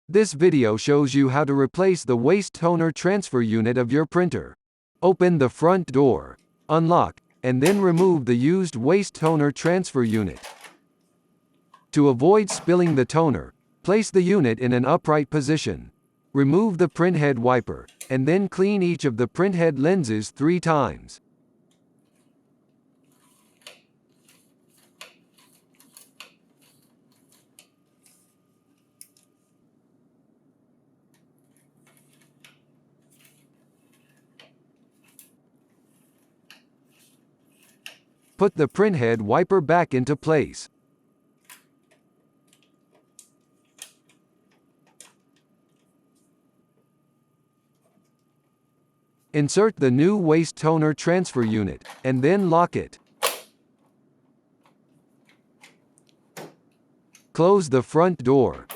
This video shows you how to replace the waste toner transfer unit of your printer. Open the front door, unlock, and then remove the used waste toner transfer unit. To avoid spilling the toner, place the unit in an upright position. Remove the printhead wiper, and then clean each of the printhead lenses 3 times. Put the printhead wiper back into place. Insert the new waste toner transfer unit, and then lock it. Close the front door.